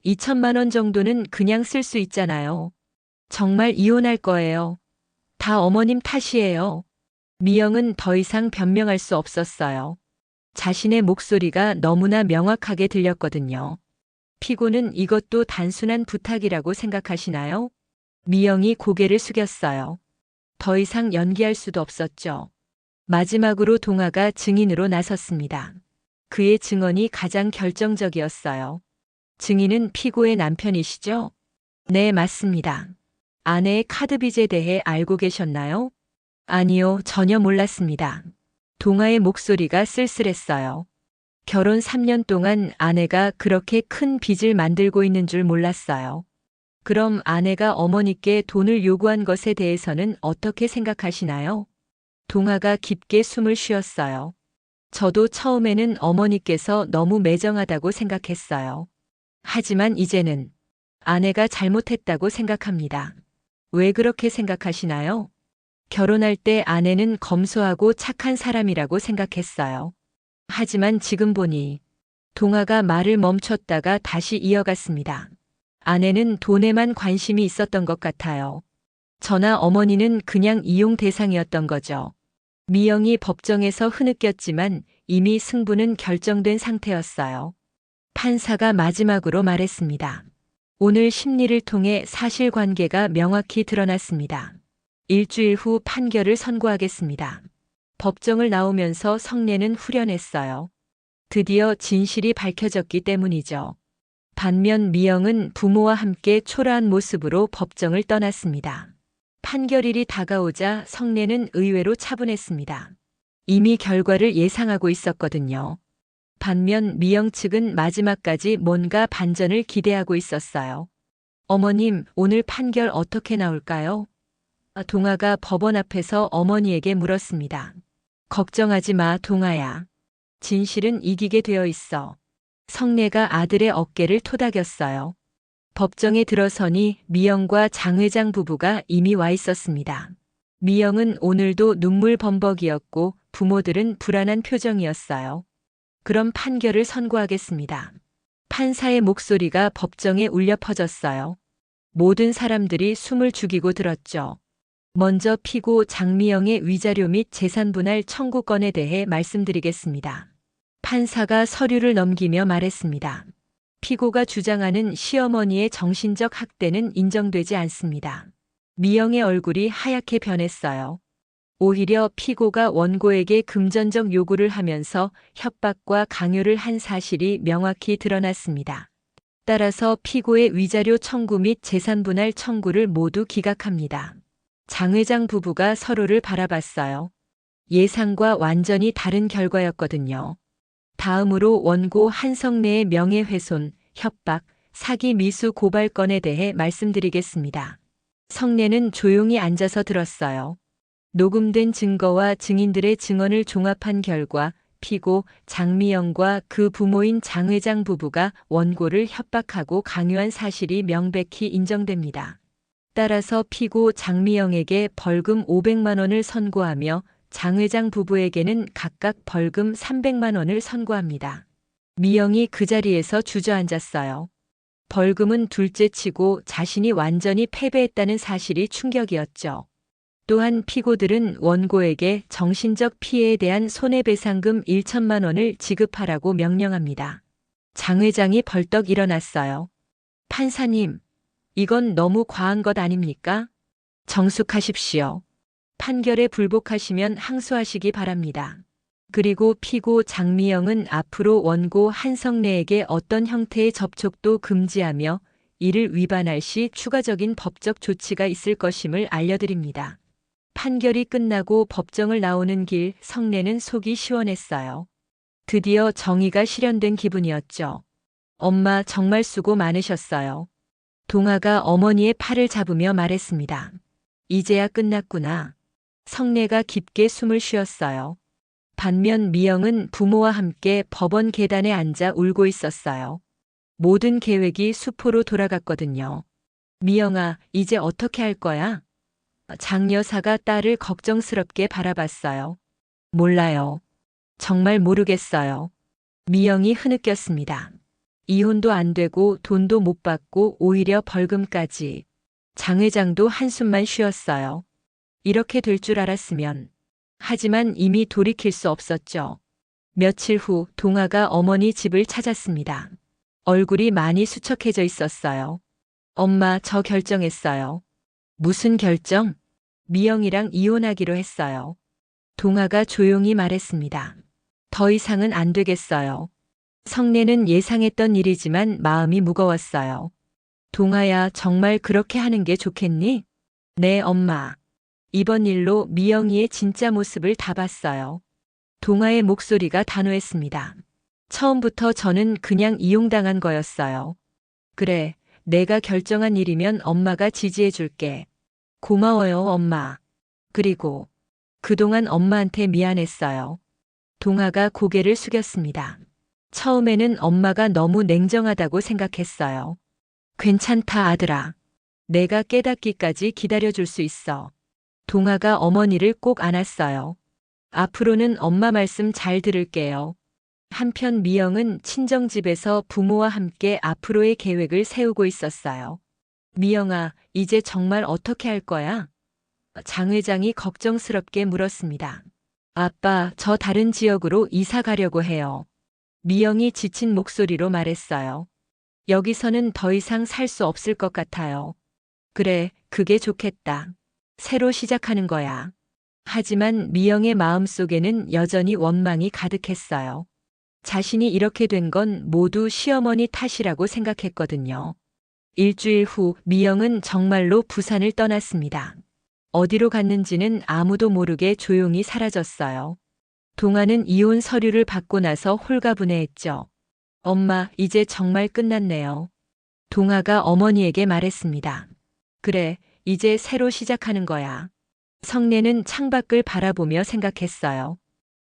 2천만 원 정도는 그냥 쓸 수 있잖아요. 정말 이혼할 거예요. 다 어머님 탓이에요. 미영은 더 이상 변명할 수 없었어요. 자신의 목소리가 너무나 명확하게 들렸거든요. 피고는 이것도 단순한 부탁이라고 생각하시나요? 미영이 고개를 숙였어요. 더 이상 연기할 수도 없었죠. 마지막으로 동아가 증인으로 나섰습니다. 그의 증언이 가장 결정적이었어요. 증인은 피고의 남편이시죠? 네, 맞습니다. 아내의 카드 빚에 대해 알고 계셨나요? 아니요, 전혀 몰랐습니다. 동아의 목소리가 쓸쓸했어요. 결혼 3년 동안 아내가 그렇게 큰 빚을 만들고 있는 줄 몰랐어요. 그럼 아내가 어머니께 돈을 요구한 것에 대해서는 어떻게 생각하시나요? 동아가 깊게 숨을 쉬었어요. 저도 처음에는 어머니께서 너무 매정하다고 생각했어요. 하지만 이제는 아내가 잘못했다고 생각합니다. 왜 그렇게 생각하시나요? 결혼할 때 아내는 검소하고 착한 사람이라고 생각했어요. 하지만 지금 보니 동아가 말을 멈췄다가 다시 이어갔습니다. 아내는 돈에만 관심이 있었던 것 같아요. 저나 어머니는 그냥 이용 대상이었던 거죠. 미영이 법정에서 흐느꼈지만 이미 승부는 결정된 상태였어요. 판사가 마지막으로 말했습니다. 오늘 심리를 통해 사실관계가 명확히 드러났습니다. 일주일 후 판결을 선고하겠습니다. 법정을 나오면서 성내는 후련했어요. 드디어 진실이 밝혀졌기 때문이죠. 반면 미영은 부모와 함께 초라한 모습으로 법정을 떠났습니다. 판결일이 다가오자 성내는 의외로 차분했습니다. 이미 결과를 예상하고 있었거든요. 반면 미영 측은 마지막까지 뭔가 반전을 기대하고 있었어요. 어머님, 오늘 판결 어떻게 나올까요? 동아가 법원 앞에서 어머니에게 물었습니다. 걱정하지 마, 동아야. 진실은 이기게 되어 있어. 성내가 아들의 어깨를 토닥였어요. 법정에 들어서니 미영과 장 회장 부부가 이미 와 있었습니다. 미영은 오늘도 눈물 범벅이었고 부모들은 불안한 표정이었어요. 그럼 판결을 선고하겠습니다. 판사의 목소리가 법정에 울려 퍼졌어요. 모든 사람들이 숨을 죽이고 들었죠. 먼저 피고 장미영의 위자료 및 재산분할 청구권에 대해 말씀드리겠습니다. 판사가 서류를 넘기며 말했습니다. 피고가 주장하는 시어머니의 정신적 학대는 인정되지 않습니다. 미영의 얼굴이 하얗게 변했어요. 오히려 피고가 원고에게 금전적 요구를 하면서 협박과 강요를 한 사실이 명확히 드러났습니다. 따라서 피고의 위자료 청구 및 재산분할 청구를 모두 기각합니다. 장 회장 부부가 서로를 바라봤어요. 예상과 완전히 다른 결과였거든요. 다음으로 원고 한성래의 명예훼손, 협박, 사기 미수 고발 건에 대해 말씀드리겠습니다. 성내는 조용히 앉아서 들었어요. 녹음된 증거와 증인들의 증언을 종합한 결과 피고 장미영과 그 부모인 장 회장 부부가 원고를 협박하고 강요한 사실이 명백히 인정됩니다. 따라서 피고 장미영에게 벌금 500만 원을 선고하며 장 회장 부부에게는 각각 벌금 300만 원을 선고합니다. 미영이 그 자리에서 주저앉았어요. 벌금은 둘째치고 자신이 완전히 패배했다는 사실이 충격이었죠. 또한 피고들은 원고에게 정신적 피해에 대한 손해배상금 1천만 원을 지급하라고 명령합니다. 장 회장이 벌떡 일어났어요. 판사님, 이건 너무 과한 것 아닙니까? 정숙하십시오. 판결에 불복하시면 항소하시기 바랍니다. 그리고 피고 장미영은 앞으로 원고 한성래에게 어떤 형태의 접촉도 금지하며 이를 위반할 시 추가적인 법적 조치가 있을 것임을 알려드립니다. 판결이 끝나고 법정을 나오는 길 성래는 속이 시원했어요. 드디어 정의가 실현된 기분이었죠. 엄마 정말 수고 많으셨어요. 동아가 어머니의 팔을 잡으며 말했습니다. 이제야 끝났구나. 성래가 깊게 숨을 쉬었어요. 반면 미영은 부모와 함께 법원 계단에 앉아 울고 있었어요. 모든 계획이 수포로 돌아갔거든요. 미영아, 이제 어떻게 할 거야? 장 여사가 딸을 걱정스럽게 바라봤어요. 몰라요. 정말 모르겠어요. 미영이 흐느꼈습니다. 이혼도 안 되고 돈도 못 받고 오히려 벌금까지. 장 회장도 한숨만 쉬었어요. 이렇게 될 줄 알았으면. 하지만 이미 돌이킬 수 없었죠. 며칠 후 동아가 어머니 집을 찾았습니다. 얼굴이 많이 수척해져 있었어요. 엄마, 저 결정했어요. 무슨 결정? 미영이랑 이혼하기로 했어요. 동아가 조용히 말했습니다. 더 이상은 안 되겠어요. 성래는 예상했던 일이지만 마음이 무거웠어요. 동아야, 정말 그렇게 하는 게 좋겠니? 네, 엄마. 이번 일로 미영이의 진짜 모습을 다 봤어요. 동아의 목소리가 단호했습니다. 처음부터 저는 그냥 이용당한 거였어요. 그래, 내가 결정한 일이면 엄마가 지지해 줄게. 고마워요, 엄마. 그리고 그동안 엄마한테 미안했어요. 동아가 고개를 숙였습니다. 처음에는 엄마가 너무 냉정하다고 생각했어요. 괜찮다, 아들아. 내가 깨닫기까지 기다려줄 수 있어. 동아가 어머니를 꼭 안았어요. 앞으로는 엄마 말씀 잘 들을게요. 한편 미영은 친정집에서 부모와 함께 앞으로의 계획을 세우고 있었어요. 미영아, 이제 정말 어떻게 할 거야? 장 회장이 걱정스럽게 물었습니다. 아빠, 저 다른 지역으로 이사 가려고 해요. 미영이 지친 목소리로 말했어요. 여기서는 더 이상 살 수 없을 것 같아요. 그래, 그게 좋겠다. 새로 시작하는 거야. 하지만 미영의 마음속에는 여전히 원망이 가득했어요. 자신이 이렇게 된 건 모두 시어머니 탓이라고 생각했거든요. 일주일 후 미영은 정말로 부산을 떠났습니다. 어디로 갔는지는 아무도 모르게 조용히 사라졌어요. 동아는 이혼 서류를 받고 나서 홀가분해했죠. 엄마, 이제 정말 끝났네요. 동아가 어머니에게 말했습니다. 그래, 이제 새로 시작하는 거야. 성래는 창밖을 바라보며 생각했어요.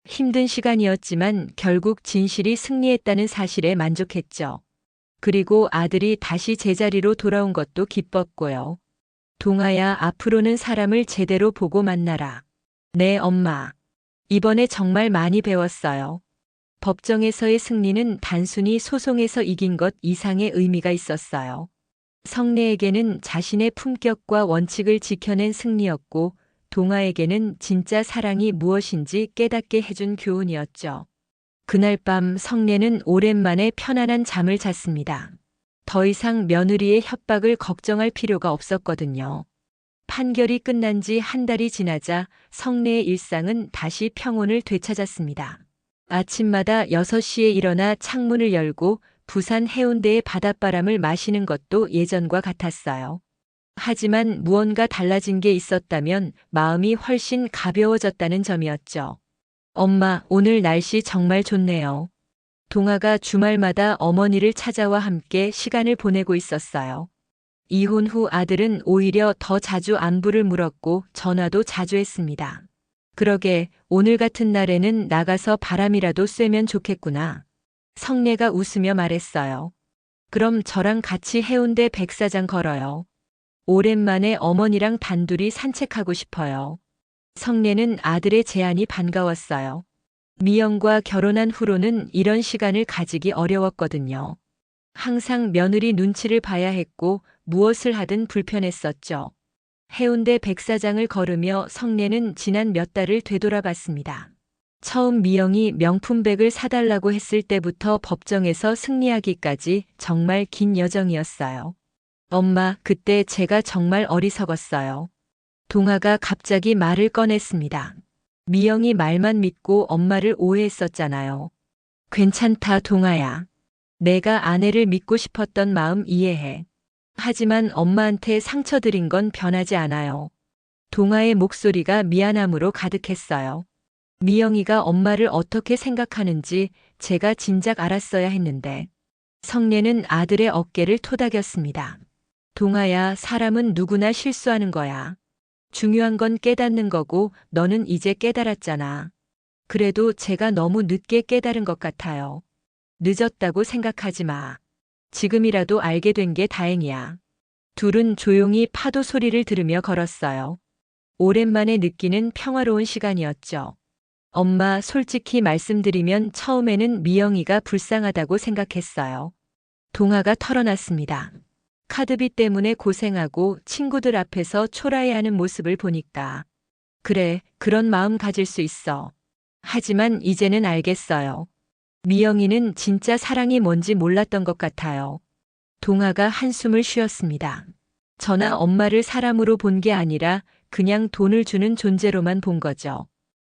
힘든 시간이었지만 결국 진실이 승리했다는 사실에 만족했죠. 그리고 아들이 다시 제자리로 돌아온 것도 기뻤고요. 동아야, 앞으로는 사람을 제대로 보고 만나라. 네, 엄마. 이번에 정말 많이 배웠어요. 법정에서의 승리는 단순히 소송에서 이긴 것 이상의 의미가 있었어요. 성래에게는 자신의 품격과 원칙을 지켜낸 승리였고, 동아에게는 진짜 사랑이 무엇인지 깨닫게 해준 교훈이었죠. 그날 밤 성래는 오랜만에 편안한 잠을 잤습니다. 더 이상 며느리의 협박을 걱정할 필요가 없었거든요. 판결이 끝난 지 한 달이 지나자 성래의 일상은 다시 평온을 되찾았습니다. 아침마다 6시에 일어나 창문을 열고 부산 해운대의 바닷바람을 마시는 것도 예전과 같았어요. 하지만 무언가 달라진 게 있었다면 마음이 훨씬 가벼워졌다는 점이었죠. 엄마, 오늘 날씨 정말 좋네요. 동아가 주말마다 어머니를 찾아와 함께 시간을 보내고 있었어요. 이혼 후 아들은 오히려 더 자주 안부를 물었고 전화도 자주 했습니다. 그러게 오늘 같은 날에는 나가서 바람이라도 쐬면 좋겠구나. 성례가 웃으며 말했어요. 그럼 저랑 같이 해운대 백사장 걸어요. 오랜만에 어머니랑 단둘이 산책하고 싶어요. 성례는 아들의 제안이 반가웠어요. 미영과 결혼한 후로는 이런 시간을 가지기 어려웠거든요. 항상 며느리 눈치를 봐야 했고 무엇을 하든 불편했었죠. 해운대 백사장을 걸으며 성례는 지난 몇 달을 되돌아봤습니다. 처음 미영이 명품백을 사달라고 했을 때부터 법정에서 승리하기까지 정말 긴 여정이었어요. 엄마, 그때 제가 정말 어리석었어요. 동아가 갑자기 말을 꺼냈습니다. 미영이 말만 믿고 엄마를 오해했었잖아요. 괜찮다, 동아야. 내가 아내를 믿고 싶었던 마음 이해해. 하지만 엄마한테 상처 드린 건 변하지 않아요. 동아의 목소리가 미안함으로 가득했어요. 미영이가 엄마를 어떻게 생각하는지 제가 진작 알았어야 했는데. 성례는 아들의 어깨를 토닥였습니다. 동아야, 사람은 누구나 실수하는 거야. 중요한 건 깨닫는 거고 너는 이제 깨달았잖아. 그래도 제가 너무 늦게 깨달은 것 같아요. 늦었다고 생각하지 마. 지금이라도 알게 된 게 다행이야. 둘은 조용히 파도 소리를 들으며 걸었어요. 오랜만에 느끼는 평화로운 시간이었죠. 엄마, 솔직히 말씀드리면 처음에는 미영이가 불쌍하다고 생각했어요. 동아가 털어놨습니다. 카드비 때문에 고생하고 친구들 앞에서 초라해하는 모습을 보니까. 그래, 그런 마음 가질 수 있어. 하지만 이제는 알겠어요. 미영이는 진짜 사랑이 뭔지 몰랐던 것 같아요. 동아가 한숨을 쉬었습니다. 저나 엄마를 사람으로 본 게 아니라 그냥 돈을 주는 존재로만 본 거죠.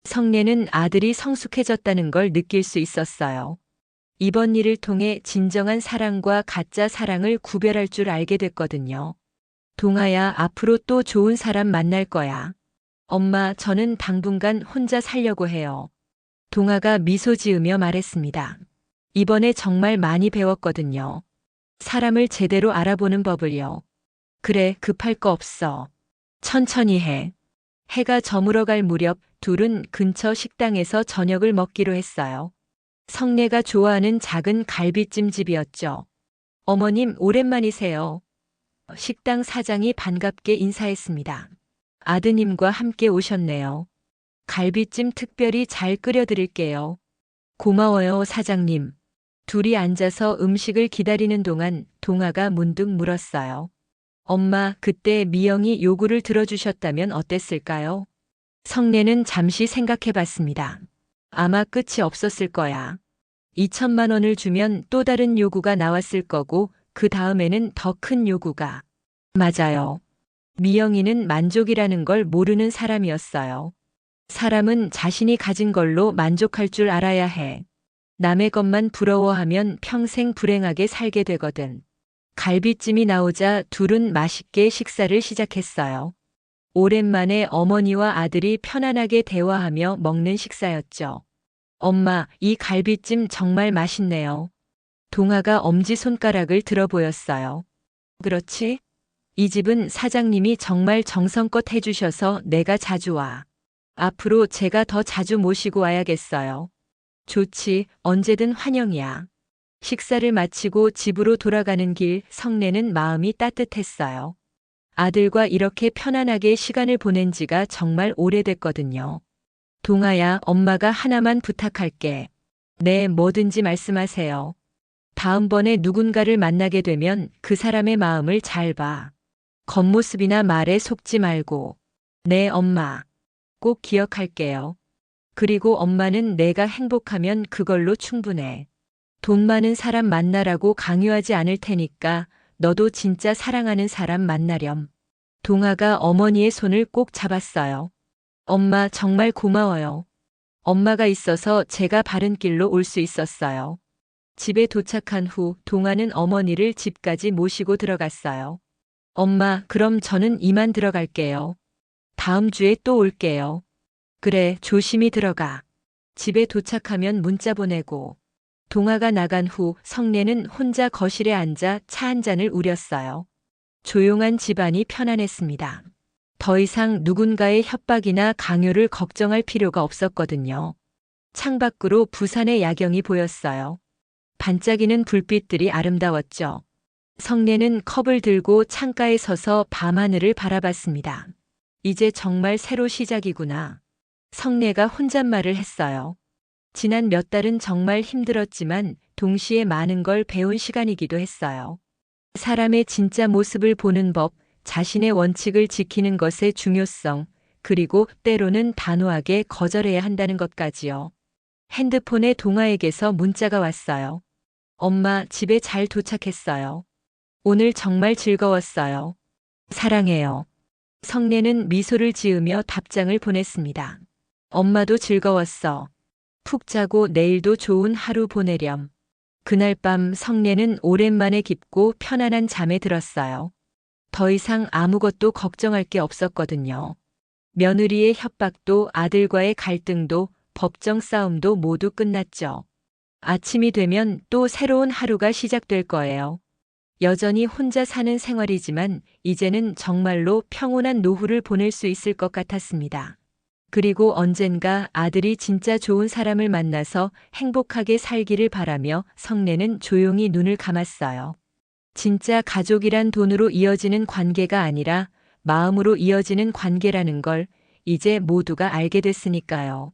성례는 아들이 성숙해졌다는 걸 느낄 수 있었어요. 이번 일을 통해 진정한 사랑과 가짜 사랑을 구별할 줄 알게 됐거든요. 동아야, 앞으로 또 좋은 사람 만날 거야. 엄마, 저는 당분간 혼자 살려고 해요. 동아가 미소 지으며 말했습니다. 이번에 정말 많이 배웠거든요. 사람을 제대로 알아보는 법을요. 그래, 급할 거 없어. 천천히 해. 해가 저물어갈 무렵 둘은 근처 식당에서 저녁을 먹기로 했어요. 성례가 좋아하는 작은 갈비찜 집이었죠. 어머님, 오랜만이세요. 식당 사장이 반갑게 인사했습니다. 아드님과 함께 오셨네요. 갈비찜 특별히 잘 끓여드릴게요. 고마워요, 사장님. 둘이 앉아서 음식을 기다리는 동안 동아가 문득 물었어요. 엄마, 그때 미영이 요구를 들어주셨다면 어땠을까요? 성례는 잠시 생각해 봤습니다. 아마 끝이 없었을 거야. 2천만 원을 주면 또 다른 요구가 나왔을 거고 그 다음에는 더 큰 요구가. 맞아요. 미영이는 만족이라는 걸 모르는 사람이었어요. 사람은 자신이 가진 걸로 만족할 줄 알아야 해. 남의 것만 부러워하면 평생 불행하게 살게 되거든. 갈비찜이 나오자 둘은 맛있게 식사를 시작했어요. 오랜만에 어머니와 아들이 편안하게 대화하며 먹는 식사였죠. 엄마, 이 갈비찜 정말 맛있네요. 동아가 엄지손가락을 들어 보였어요. 그렇지? 이 집은 사장님이 정말 정성껏 해주셔서 내가 자주 와. 앞으로 제가 더 자주 모시고 와야겠어요. 좋지, 언제든 환영이야. 식사를 마치고 집으로 돌아가는 길 성례는 마음이 따뜻했어요. 아들과 이렇게 편안하게 시간을 보낸 지가 정말 오래됐거든요. 동아야, 엄마가 하나만 부탁할게. 네, 뭐든지 말씀하세요. 다음번에 누군가를 만나게 되면 그 사람의 마음을 잘 봐. 겉모습이나 말에 속지 말고. 네, 엄마. 꼭 기억할게요. 그리고 엄마는 내가 행복하면 그걸로 충분해. 돈 많은 사람 만나라고 강요하지 않을 테니까 너도 진짜 사랑하는 사람 만나렴. 동아가 어머니의 손을 꼭 잡았어요. 엄마, 정말 고마워요. 엄마가 있어서 제가 바른 길로 올 수 있었어요. 집에 도착한 후 동아는 어머니를 집까지 모시고 들어갔어요. 엄마, 그럼 저는 이만 들어갈게요. 다음 주에 또 올게요. 그래, 조심히 들어가. 집에 도착하면 문자 보내고. 동화가 나간 후 성례는 혼자 거실에 앉아 차 한 잔을 우렸어요. 조용한 집안이 편안했습니다. 더 이상 누군가의 협박이나 강요를 걱정할 필요가 없었거든요. 창밖으로 부산의 야경이 보였어요. 반짝이는 불빛들이 아름다웠죠. 성례는 컵을 들고 창가에 서서 밤하늘을 바라봤습니다. 이제 정말 새로 시작이구나. 성례가 혼잣말을 했어요. 지난 몇 달은 정말 힘들었지만 동시에 많은 걸 배운 시간이기도 했어요. 사람의 진짜 모습을 보는 법, 자신의 원칙을 지키는 것의 중요성, 그리고 때로는 단호하게 거절해야 한다는 것까지요. 핸드폰에 동아에게서 문자가 왔어요. 엄마, 집에 잘 도착했어요. 오늘 정말 즐거웠어요. 사랑해요. 성례는 미소를 지으며 답장을 보냈습니다. 엄마도 즐거웠어. 푹 자고 내일도 좋은 하루 보내렴. 그날 밤 성례는 오랜만에 깊고 편안한 잠에 들었어요. 더 이상 아무것도 걱정할 게 없었거든요. 며느리의 협박도 아들과의 갈등도 법정 싸움도 모두 끝났죠. 아침이 되면 또 새로운 하루가 시작될 거예요. 여전히 혼자 사는 생활이지만 이제는 정말로 평온한 노후를 보낼 수 있을 것 같았습니다. 그리고 언젠가 아들이 진짜 좋은 사람을 만나서 행복하게 살기를 바라며 성례는 조용히 눈을 감았어요. 진짜 가족이란 돈으로 이어지는 관계가 아니라 마음으로 이어지는 관계라는 걸 이제 모두가 알게 됐으니까요.